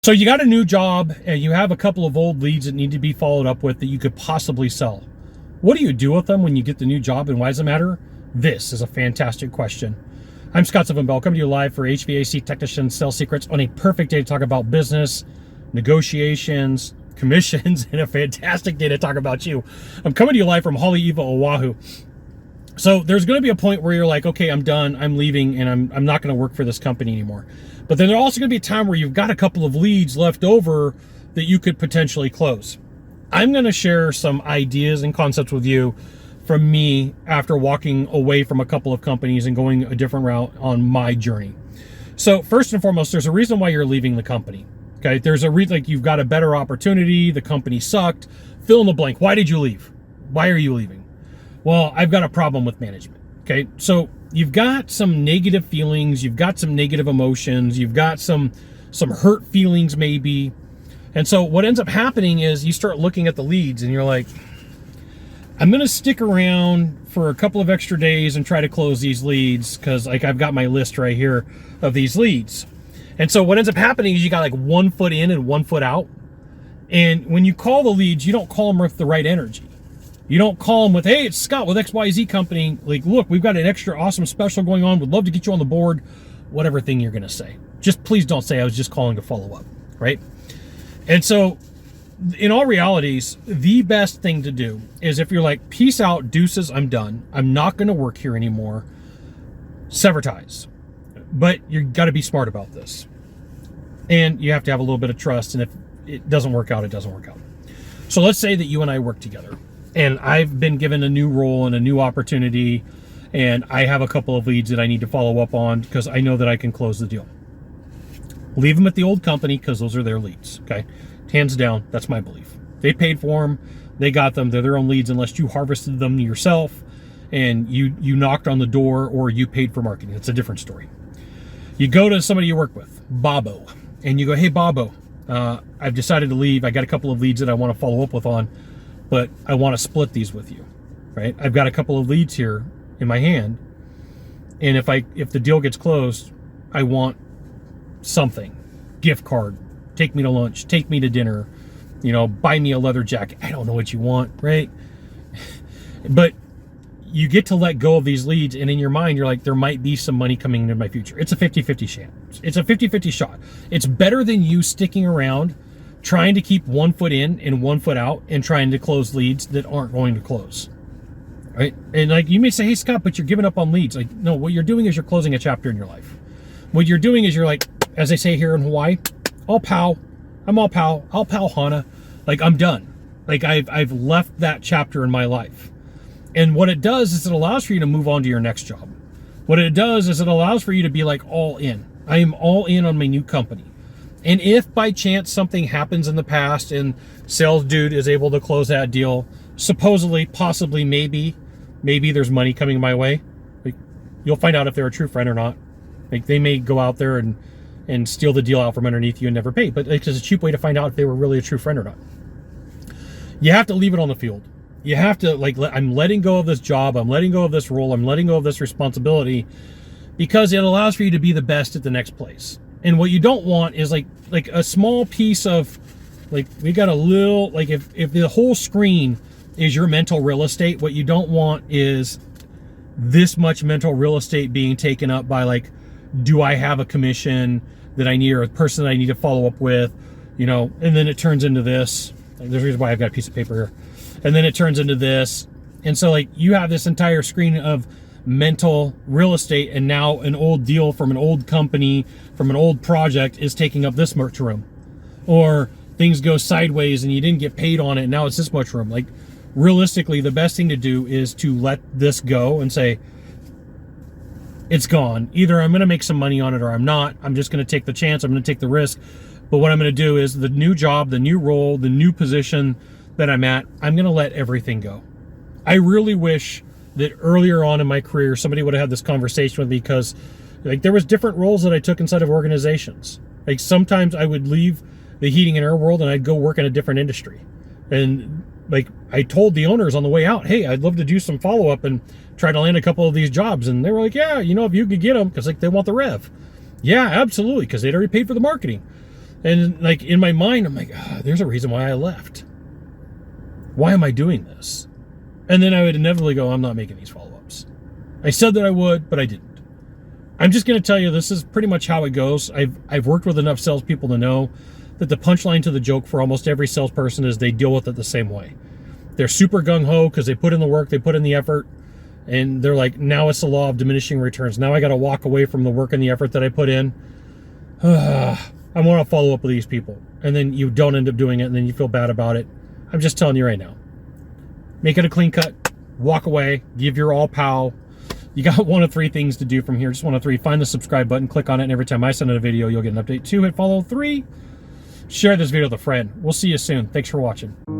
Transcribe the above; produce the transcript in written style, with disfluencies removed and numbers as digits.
So you got a new job and you have a couple of old leads that need to be followed up with that you could possibly sell. What do you do with them when you get the new job, and why does it matter? This is a fantastic question. I'm Scott Sylvan, coming to you live for HVAC Technician Sales Secrets on a perfect day to talk about business, negotiations, commissions, and a fantastic day to talk about you. I'm coming to you live from Haleiwa, Oahu. So there's going to be a point where you're like, okay, I'm done, I'm leaving, and I'm not going to work for this company anymore. But then there's also going to be a time where you've got a couple of leads left over that you could potentially close. I'm going to share some ideas and concepts with you from me after walking away from a couple of companies and going a different route on my journey. So first and foremost, there's a reason why you're leaving the company. Okay, there's a reason, like you've got a better opportunity, the company sucked, fill in the blank. Why did you leave? Why are you leaving? Well, I've got a problem with management. Okay, so you've got some negative feelings, you've got some negative emotions, you've got some hurt feelings maybe. And so what ends up happening is you start looking at the leads and you're like, I'm going to stick around for a couple of extra days and try to close these leads because like I've got my list right here of these leads. And so what ends up happening is you got like 1 foot in and 1 foot out. And when you call the leads, you don't call them with the right energy. You don't call them with, hey, it's Scott with XYZ company. Like, look, we've got an extra awesome special going on. Would love to get you on the board. Whatever thing you're going to say. Just please don't say I was just calling to follow up, right? And so in all realities, the best thing to do is if you're like, peace out, deuces, I'm done. I'm not going to work here anymore. Sever ties. But you've got to be smart about this. And you have to have a little bit of trust. And if it doesn't work out, it doesn't work out. So let's say that you and I work together. And I've been given a new role and a new opportunity, and I have a couple of leads that I need to follow up on because I know that I can close the deal. Leave them at the old company because those are their leads, okay? Hands down, that's my belief. They paid for them, they got them, they're their own leads unless you harvested them yourself and you knocked on the door or you paid for marketing. It's a different story. You go to somebody you work with, Bobo, and you go, hey, Bobo, I've decided to leave. I got a couple of leads that I want to follow up with on, but I want to split these with you, right? I've got a couple of leads here in my hand, and if the deal gets closed, I want something. Gift card, take me to lunch, take me to dinner, buy me a leather jacket. I don't know what you want, right? But you get to let go of these leads, and in your mind, you're like, there might be some money coming into my future. It's a 50-50 chance. It's a 50-50 shot. It's better than you sticking around trying to keep 1 foot in and 1 foot out and trying to close leads that aren't going to close, right? And like you may say, hey, Scott, but you're giving up on leads. Like, no, what you're doing is you're closing a chapter in your life. What you're doing is you're like, as they say here in Hawaii, all pow. I'm all pow. I'll pow Hana. Like, I'm done. Like, I've left that chapter in my life. And what it does is it allows for you to move on to your next job. What it does is it allows for you to be like all in. I am all in on my new company. And if by chance something happens in the past and sales dude is able to close that deal, supposedly, possibly, maybe there's money coming my way. Like, you'll find out if they're a true friend or not. Like, they may go out there and steal the deal out from underneath you and never pay. But it's a cheap way to find out if they were really a true friend or not. You have to leave it on the field. You have to, like, I'm letting go of this job. I'm letting go of this role. I'm letting go of this responsibility because it allows for you to be the best at the next place. And what you don't want is like a small piece of, like, we got a little, like if the whole screen is your mental real estate, what you don't want is this much mental real estate being taken up by like, do I have a commission that I need or a person that I need to follow up with, and then it turns into this. There's a reason why I've got a piece of paper here. And then it turns into this. And so like you have this entire screen of mental real estate, and now an old deal from an old company, from an old project is taking up this much room. Or things go sideways and you didn't get paid on it, and now it's this much room. Like, realistically, the best thing to do is to let this go and say, it's gone. Either I'm going to make some money on it or I'm not. I'm just going to take the chance. I'm going to take the risk. But what I'm going to do is the new job, the new role, the new position that I'm at, I'm going to let everything go. I really wish that earlier on in my career, somebody would have had this conversation with me, because like there was different roles that I took inside of organizations. Like sometimes I would leave the heating and air world and I'd go work in a different industry. And like I told the owners on the way out, hey, I'd love to do some follow-up and try to land a couple of these jobs. And they were like, yeah, if you could get them, because like they want the rev. Yeah, absolutely, because they'd already paid for the marketing. And like in my mind, I'm like, there's a reason why I left. Why am I doing this? And then I would inevitably go, I'm not making these follow-ups. I said that I would, but I didn't. I'm just going to tell you, this is pretty much how it goes. I've worked with enough salespeople to know that the punchline to the joke for almost every salesperson is they deal with it the same way. They're super gung-ho because they put in the work, they put in the effort, and they're like, now it's the law of diminishing returns. Now I got to walk away from the work and the effort that I put in. I want to follow up with these people. And then you don't end up doing it, and then you feel bad about it. I'm just telling you right now. Make it a clean cut. Walk away. Give your all pow. You got one of three things to do from here. Just one of three. Find the subscribe button. Click on it, and every time I send out a video, you'll get an update. 2, hit follow. 3, share this video with a friend. We'll see you soon. Thanks for watching.